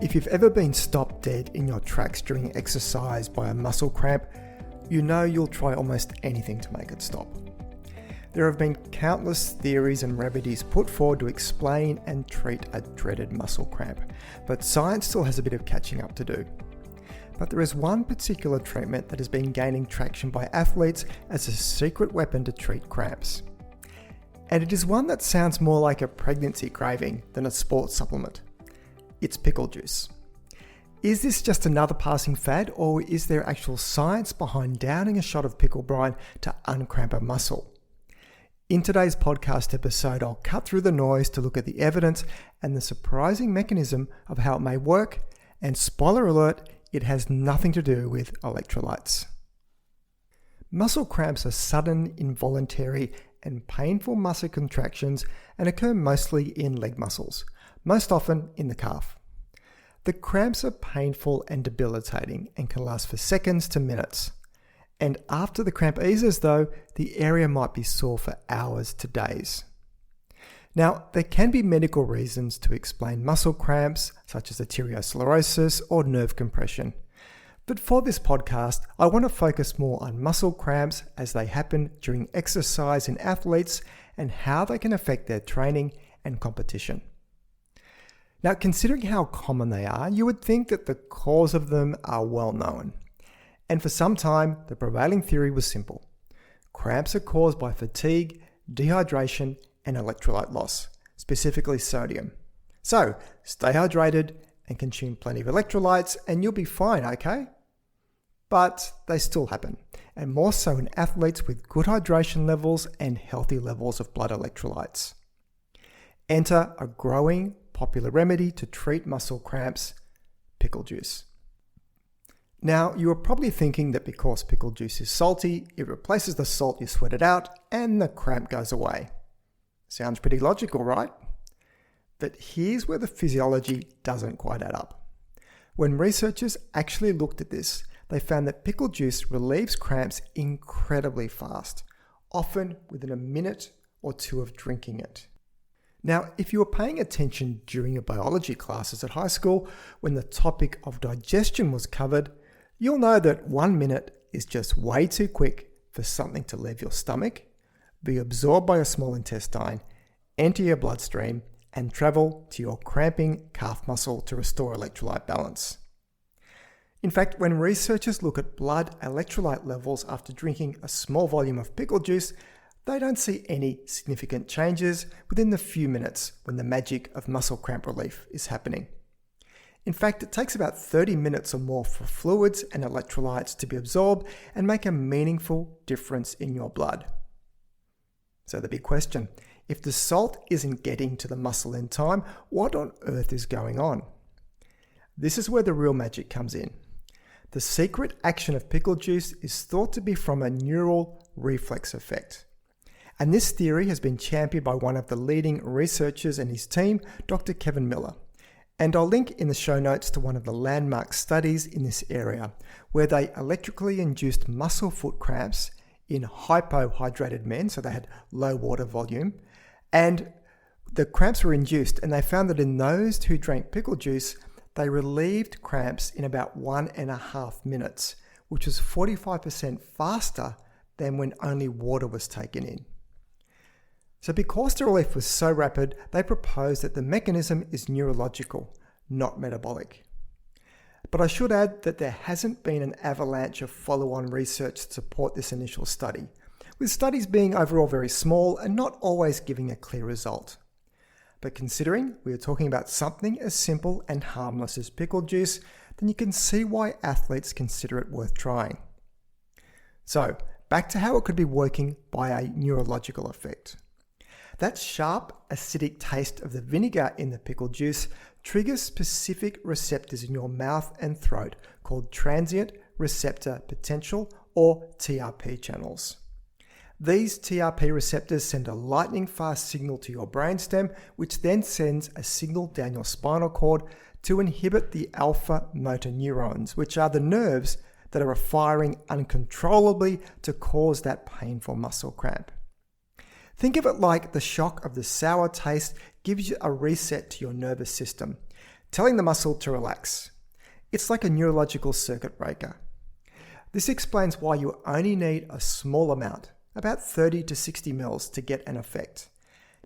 If you've ever been stopped dead in your tracks during exercise by a muscle cramp, you know you'll try almost anything to make it stop. There have been countless theories and remedies put forward to explain and treat a dreaded muscle cramp, but science still has a bit of catching up to do. But there is one particular treatment that has been gaining traction by athletes as a secret weapon to treat cramps. And it is one that sounds more like a pregnancy craving than a sports supplement. It's pickle juice. Is this just another passing fad, or is there actual science behind downing a shot of pickle brine to uncramp a muscle? In today's podcast episode, I'll cut through the noise to look at the evidence and the surprising mechanism of how it may work, and spoiler alert, it has nothing to do with electrolytes. Muscle cramps are sudden, involuntary, and painful muscle contractions and occur mostly in leg muscles, most often in the calf. The cramps are painful and debilitating and can last for seconds to minutes. And after the cramp eases though, the area might be sore for hours to days. Now, there can be medical reasons to explain muscle cramps, such as arteriosclerosis or nerve compression. But for this podcast, I want to focus more on muscle cramps as they happen during exercise in athletes and how they can affect their training and competition. Now, considering how common they are, you would think that the cause of them are well known. And for some time, the prevailing theory was simple. Cramps are caused by fatigue, dehydration, and electrolyte loss, specifically sodium. So, stay hydrated and consume plenty of electrolytes and you'll be fine, okay? But they still happen, and more so in athletes with good hydration levels and healthy levels of blood electrolytes. Enter a growing, popular remedy to treat muscle cramps, pickle juice. Now, you are probably thinking that because pickle juice is salty, it replaces the salt you sweated out and the cramp goes away. Sounds pretty logical, right? But here's where the physiology doesn't quite add up. When researchers actually looked at this, they found that pickle juice relieves cramps incredibly fast, often within a minute or two of drinking it. Now, if you were paying attention during your biology classes at high school when the topic of digestion was covered, you'll know that 1 minute is just way too quick for something to leave your stomach, be absorbed by your small intestine, enter your bloodstream, and travel to your cramping calf muscle to restore electrolyte balance. In fact, when researchers look at blood electrolyte levels after drinking a small volume of pickle juice, they don't see any significant changes within the few minutes when the magic of muscle cramp relief is happening. In fact, it takes about 30 minutes or more for fluids and electrolytes to be absorbed and make a meaningful difference in your blood. So the big question, if the salt isn't getting to the muscle in time, what on earth is going on? This is where the real magic comes in. The secret action of pickle juice is thought to be from a neural reflex effect. And this theory has been championed by one of the leading researchers and his team, Dr. Kevin Miller. And I'll link in the show notes to one of the landmark studies in this area, where they electrically induced muscle foot cramps in hypohydrated men, so they had low water volume, and the cramps were induced, and they found that in those who drank pickle juice, they relieved cramps in about 1.5 minutes, which was 45% faster than when only water was taken in. So because the relief was so rapid, they proposed that the mechanism is neurological, not metabolic. But I should add that there hasn't been an avalanche of follow-on research to support this initial study, with studies being overall very small and not always giving a clear result. But considering we are talking about something as simple and harmless as pickle juice, then you can see why athletes consider it worth trying. So, back to how it could be working by a neurological effect. That sharp, acidic taste of the vinegar in the pickle juice triggers specific receptors in your mouth and throat called transient receptor potential, or TRP channels. These TRP receptors send a lightning-fast signal to your brainstem, which then sends a signal down your spinal cord to inhibit the alpha motor neurons, which are the nerves that are firing uncontrollably to cause that painful muscle cramp. Think of it like the shock of the sour taste gives you a reset to your nervous system, telling the muscle to relax. It's like a neurological circuit breaker. This explains why you only need a small amount, about 30 to 60 mL, to get an effect,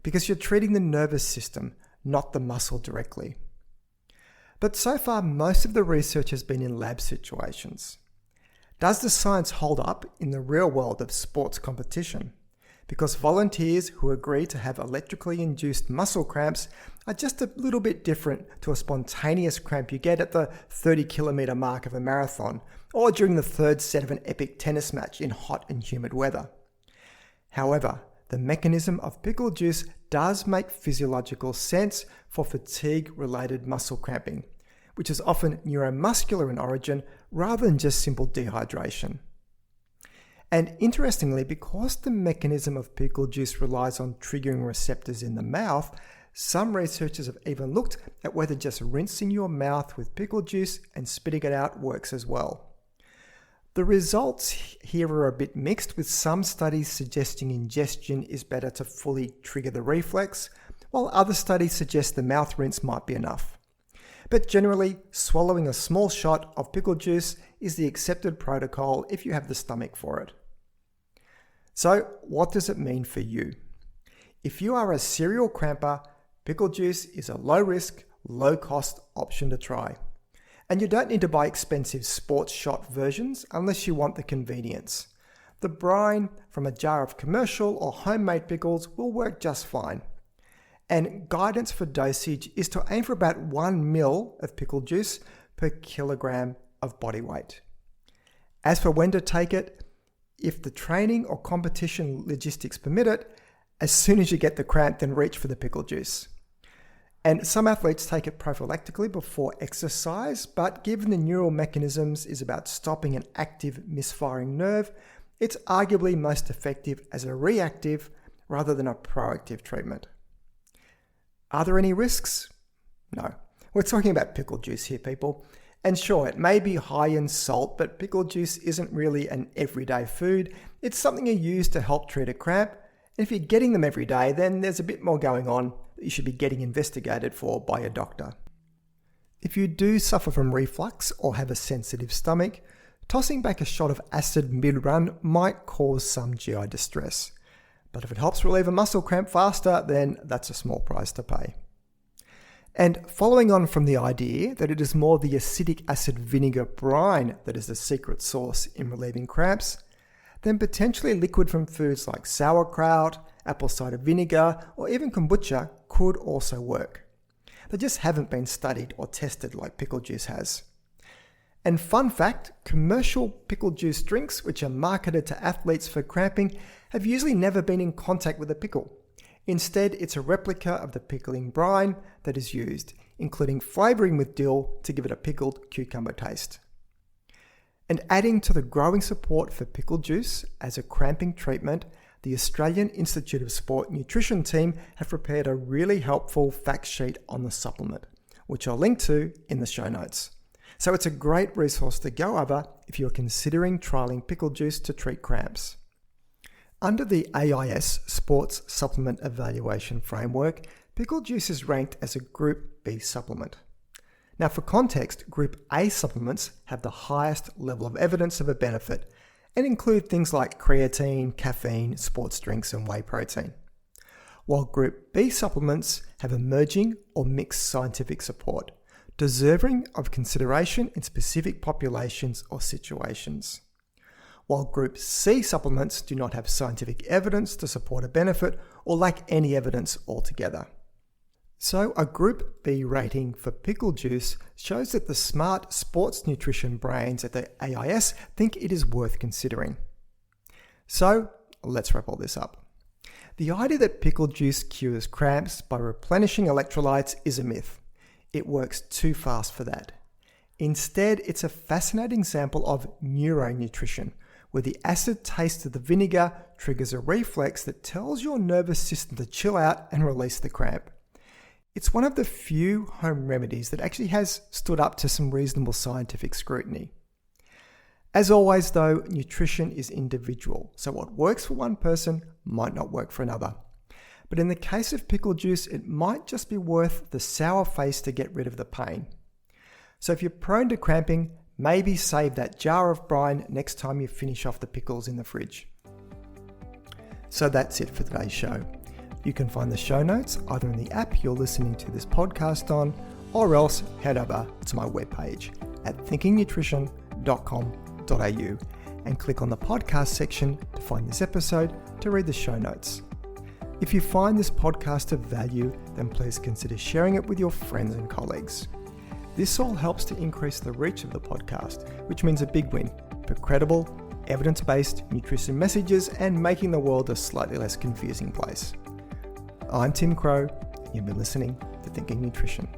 because you're treating the nervous system, not the muscle directly. But so far, most of the research has been in lab situations. Does the science hold up in the real world of sports competition? Because volunteers who agree to have electrically induced muscle cramps are just a little bit different to a spontaneous cramp you get at the 30-kilometre mark of a marathon or during the third set of an epic tennis match in hot and humid weather. However, the mechanism of pickle juice does make physiological sense for fatigue-related muscle cramping, which is often neuromuscular in origin rather than just simple dehydration. And interestingly, because the mechanism of pickle juice relies on triggering receptors in the mouth, some researchers have even looked at whether just rinsing your mouth with pickle juice and spitting it out works as well. The results here are a bit mixed, with some studies suggesting ingestion is better to fully trigger the reflex, while other studies suggest the mouth rinse might be enough. But generally, swallowing a small shot of pickle juice is the accepted protocol if you have the stomach for it. So, what does it mean for you? If you are a serial cramper, pickle juice is a low-risk, low-cost option to try. And you don't need to buy expensive sports shot versions unless you want the convenience. The brine from a jar of commercial or homemade pickles will work just fine. And guidance for dosage is to aim for about 1 ml of pickle juice per kilogram of body weight. As for when to take it, if the training or competition logistics permit it, as soon as you get the cramp, then reach for the pickle juice. And some athletes take it prophylactically before exercise, but given the neural mechanisms is about stopping an active misfiring nerve, it's arguably most effective as a reactive rather than a proactive treatment. Are there any risks? No. We're talking about pickle juice here, people. And sure, it may be high in salt, but pickle juice isn't really an everyday food. It's something you use to help treat a cramp. And if you're getting them every day, then there's a bit more going on that you should be getting investigated for by a doctor. If you do suffer from reflux or have a sensitive stomach, tossing back a shot of acid mid-run might cause some GI distress. But if it helps relieve a muscle cramp faster, then that's a small price to pay. And following on from the idea that it is more the acidic acid vinegar brine that is the secret sauce in relieving cramps, then potentially liquid from foods like sauerkraut, apple cider vinegar, or even kombucha could also work. They just haven't been studied or tested like pickle juice has. And fun fact, commercial pickle juice drinks, which are marketed to athletes for cramping, have usually never been in contact with a pickle. Instead, it's a replica of the pickling brine that is used, including flavouring with dill to give it a pickled cucumber taste. And adding to the growing support for pickle juice as a cramping treatment, the Australian Institute of Sport Nutrition team have prepared a really helpful fact sheet on the supplement, which I'll link to in the show notes. So it's a great resource to go over if you're considering trialling pickle juice to treat cramps. Under the AIS Sports Supplement Evaluation Framework, pickle juice is ranked as a Group B supplement. Now, for context, Group A supplements have the highest level of evidence of a benefit and include things like creatine, caffeine, sports drinks, and whey protein. While Group B supplements have emerging or mixed scientific support, deserving of consideration in specific populations or situations. While Group C supplements do not have scientific evidence to support a benefit or lack any evidence altogether. So a Group B rating for pickle juice shows that the smart sports nutrition brains at the AIS think it is worth considering. So let's wrap all this up. The idea that pickle juice cures cramps by replenishing electrolytes is a myth. It works too fast for that. Instead, it's a fascinating example of neuronutrition, where the acid taste of the vinegar triggers a reflex that tells your nervous system to chill out and release the cramp. It's one of the few home remedies that actually has stood up to some reasonable scientific scrutiny. As always though, nutrition is individual, so what works for one person might not work for another. but in the case of pickle juice, it might just be worth the sour face to get rid of the pain. So if you're prone to cramping, maybe save that jar of brine next time you finish off the pickles in the fridge. So that's it for today's show. You can find the show notes either in the app you're listening to this podcast on, or else head over to my webpage at thinkingnutrition.com.au and click on the podcast section to find this episode to read the show notes. If you find this podcast of value, then please consider sharing it with your friends and colleagues. This all helps to increase the reach of the podcast, which means a big win for credible, evidence-based nutrition messages and making the world a slightly less confusing place. I'm Tim Crow, and you've been listening to Thinking Nutrition.